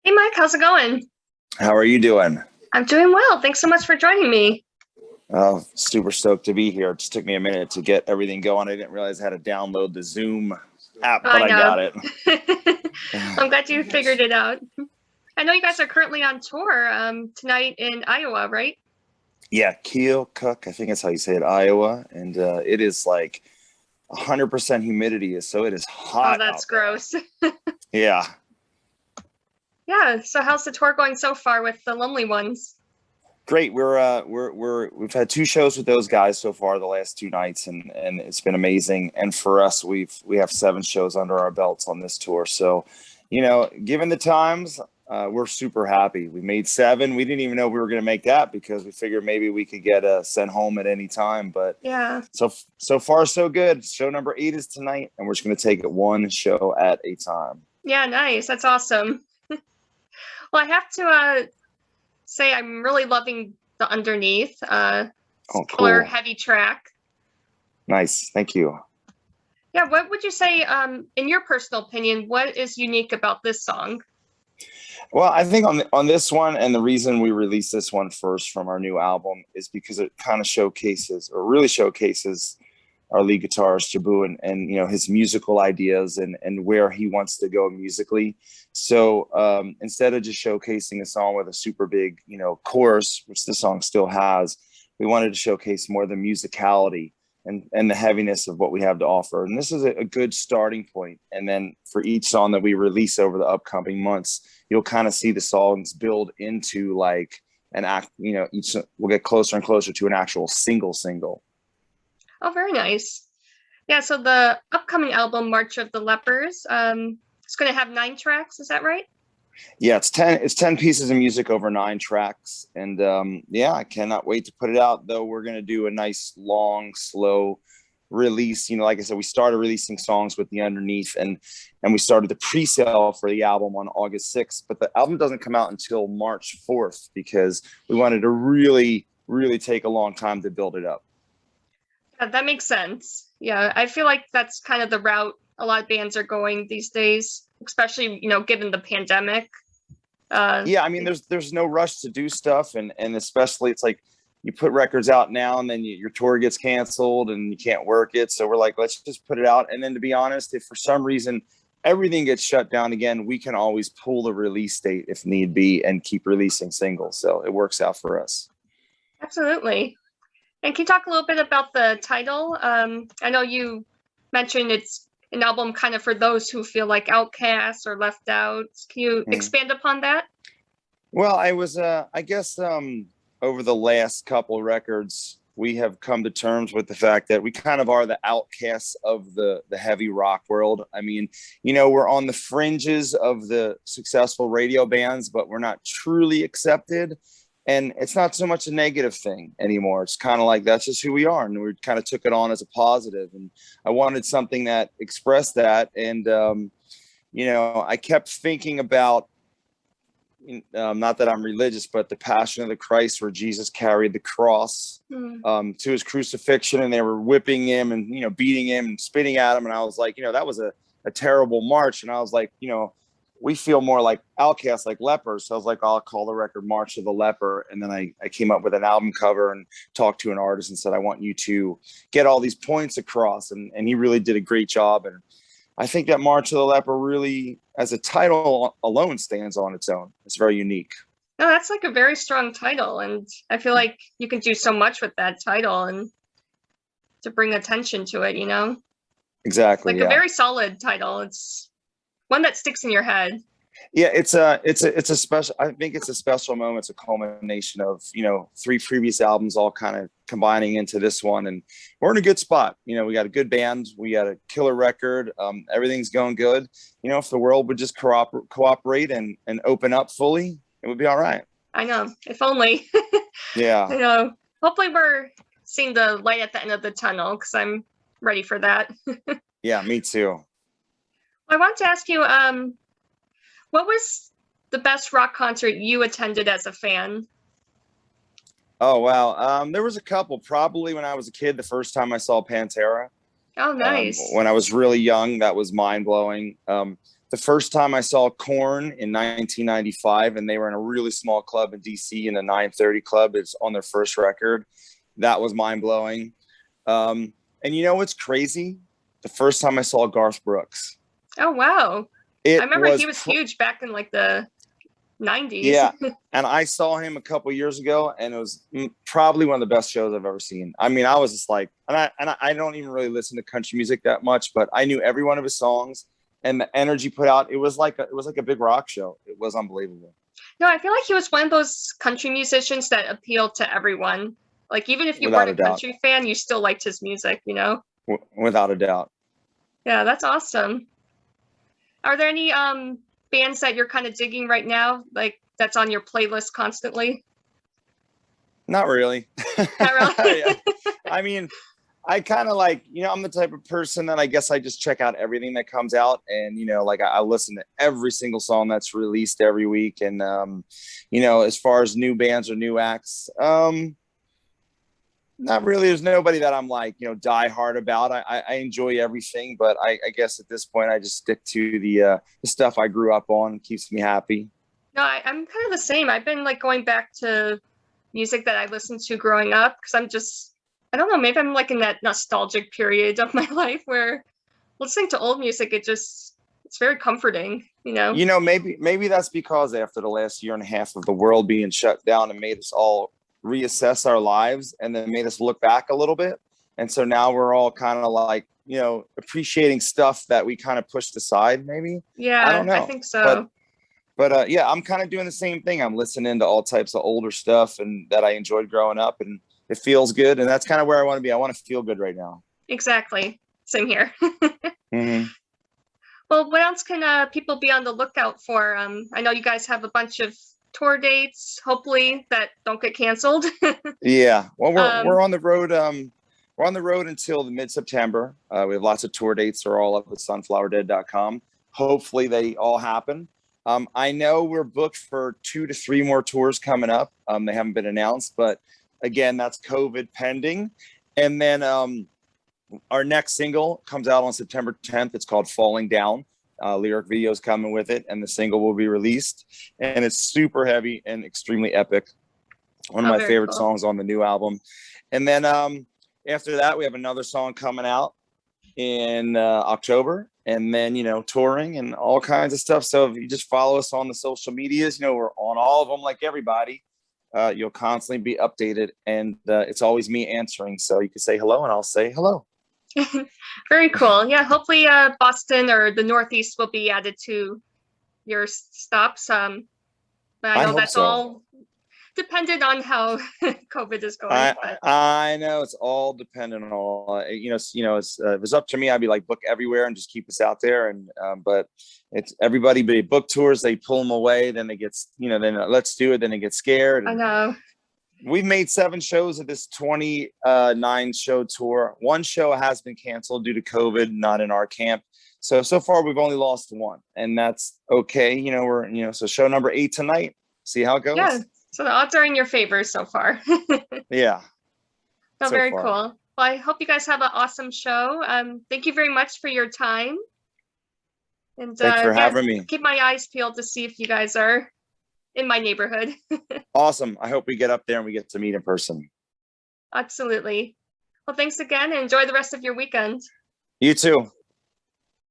Hey Mike, how's it going? How are you doing? I'm doing well. Thanks so much for joining me. Oh, super stoked to be here. It just took me a minute to get everything going. I didn't realize I had to download the Zoom app, but I I know. got it. I'm glad you figured it out. I know you guys are currently on tour tonight in Iowa, right? Yeah, Keokuk, I think that's how you say it, Iowa. And it is like 100% humidity, so it is Oh, hot that's out there. gross. Yeah, Yeah, so how's the tour going so far with the Lonely Ones? great. We've had two shows with those guys so far the last two nights, and it's been amazing. And for us, we have seven shows under our belts on this tour. So, given the times, we're super happy. We made seven. We didn't even know we were going to make that because we figured maybe we could get sent home at any time. But Yeah. so far so good. Show number 8 is tonight, and we're just going to take it one show at a time. Yeah, nice. That's awesome. Well, I have to say I'm really loving the Underneath. Oh, Killer cool. heavy track. Nice. Thank you. Yeah, what would you say, in your personal opinion, what is unique about this song? Well, I think on this one, and the reason we released this one first from our new album is because it kind of really showcases our lead guitarist Jabu and his musical ideas and where he wants to go musically. So instead of just showcasing a song with a super big chorus, which the song still has, we wanted to showcase more the musicality and the heaviness of what we have to offer. And this is a good starting point. And then for each song that we release over the upcoming months, you'll kind of see the songs build into like an act, each will get closer and closer to an actual single. Oh, very nice. Yeah, so the upcoming album, March of the Lepers, it's going to have 9 tracks. Is that right? Yeah, it's 10 pieces of music over 9 tracks. And I cannot wait to put it out, though. We're going to do a nice, long, slow release. Like I said, we started releasing songs with the Underneath and we started the pre-sale for the album on August 6th. But the album doesn't come out until March 4th because we wanted to really, really take a long time to build it up. Yeah, that makes sense. Yeah, I feel like that's kind of the route a lot of bands are going these days, especially, given the pandemic. Yeah, I mean, there's no rush to do stuff. And especially it's like you put records out now and then your tour gets canceled and you can't work it. So we're like, let's just put it out. And then to be honest, if for some reason everything gets shut down again, we can always pull the release date if need be and keep releasing singles. So it works out for us. Absolutely. And can you talk a little bit about the title? I know you mentioned it's an album kind of for those who feel like outcasts or left out. Can you expand upon that? Well, I guess over the last couple records, we have come to terms with the fact that we kind of are the outcasts of the heavy rock world. I mean, we're on the fringes of the successful radio bands, but we're not truly accepted. And it's not so much a negative thing anymore. It's kind of like, that's just who we are. And we kind of took it on as a positive. And I wanted something that expressed that. And, I kept thinking about, not that I'm religious, but the Passion of the Christ, where Jesus carried the cross to his crucifixion and they were whipping him and, beating him and spitting at him. And I was like, that was a terrible march. And I was like, we feel more like outcasts, like lepers. So I was like, I'll call the record March of the Leper. And then I came up with an album cover and talked to an artist and said, I want you to get all these points across. And he really did a great job. And I think that March of the Leper really, as a title alone, stands on its own. It's very unique. No, that's like a very strong title. And I feel like you can do so much with that title and to bring attention to it, Exactly. Like a very solid title. It's one that sticks in your head. Yeah, it's a special. I think it's a special moment. It's a culmination of 3 previous albums all kind of combining into this one, and we're in a good spot. We got a good band, we got a killer record. Everything's going good. If the world would just cooperate and open up fully, it would be all right. I know, if only. Yeah. Hopefully we're seeing the light at the end of the tunnel because I'm ready for that. Yeah, me too. I want to ask you, what was the best rock concert you attended as a fan? Oh, wow. There was a couple. Probably when I was a kid, the first time I saw Pantera. Oh, nice. When I was really young, that was mind-blowing. the first time I saw Korn in 1995, and they were in a really small club in DC in a 930 club. It's on their first record. That was mind blowing. And you know what's crazy? The first time I saw Garth Brooks. Oh, wow. I remember he was huge back in like the 90s. Yeah. And I saw him a couple years ago, and it was probably one of the best shows I've ever seen. I mean, I was just like, and I don't even really listen to country music that much, but I knew every one of his songs, and the energy put out. It was like a big rock show. It was unbelievable. No, I feel like he was one of those country musicians that appealed to everyone. Like, even if you Without weren't a a country fan, you still liked his music, you know? Without a doubt. Yeah, that's awesome. Are there any bands that you're kind of digging right now, like that's on your playlist constantly? Not really. Not really. I mean, I kind of like, I'm the type of person that I guess I just check out everything that comes out, and like I listen to every single song that's released every week. And as far as new bands or new acts, not really. There's nobody that I'm like, die hard about. I enjoy everything, but I guess at this point I just stick to the stuff I grew up on. It keeps me happy. No, I'm kind of the same. I've been like going back to music that I listened to growing up, because I don't know, maybe I'm like in that nostalgic period of my life where listening to old music, it's very comforting, Maybe that's because after the last year and a half of the world being shut down, and made us all reassess our lives, and then made us look back a little bit. And so now we're all kind of like, appreciating stuff that we kind of pushed aside, maybe. Yeah, I don't know. I think so. But yeah, I'm kind of doing the same thing. I'm listening to all types of older stuff and that I enjoyed growing up, and it feels good. And that's kind of where I want to be. I want to feel good right now. Exactly. Same here. Mm-hmm. Well, what else can people be on the lookout for? I know you guys have a bunch of tour dates, hopefully, that don't get canceled. Yeah. Well, we're on the road. We're on the road until the mid-September. We have lots of tour dates. They're all up at sunflowerdead.com. Hopefully they all happen. I know we're booked for 2 to 3 more tours coming up. They haven't been announced, but again, that's COVID pending. And then our next single comes out on September 10th. It's called Falling Down. Lyric video's coming with it, and the single will be released. And it's super heavy and extremely epic. One of my favorite songs on the new album. And then after that, we have another song coming out in October, and then touring and all kinds of stuff. So if you just follow us on the social medias, we're on all of them like everybody. You'll constantly be updated, and it's always me answering, so you can say hello and I'll say hello. Very cool. Yeah, hopefully Boston or the Northeast will be added to your stops. But I know that's all dependent on how COVID is going. I know it's all dependent on if it was up to me, I'd be like, book everywhere and just keep us out there. And but it's everybody. They book tours, they pull them away, then they get then let's do it, then they get scared. I know. We've made 7 shows of this 29 show tour. 1 show has been canceled due to COVID, not in our camp. So far we've only lost 1, and that's okay. We're so show number 8 tonight. See how it goes. Yeah. So the odds are in your favor so far. Yeah. So very cool. Well, I hope you guys have an awesome show. Thank you very much for your time. And thanks for having me. Keep my eyes peeled to see if you guys are in my neighborhood. Awesome. I hope we get up there and we get to meet in person. Absolutely. Well, thanks again, and enjoy the rest of your weekend. You too.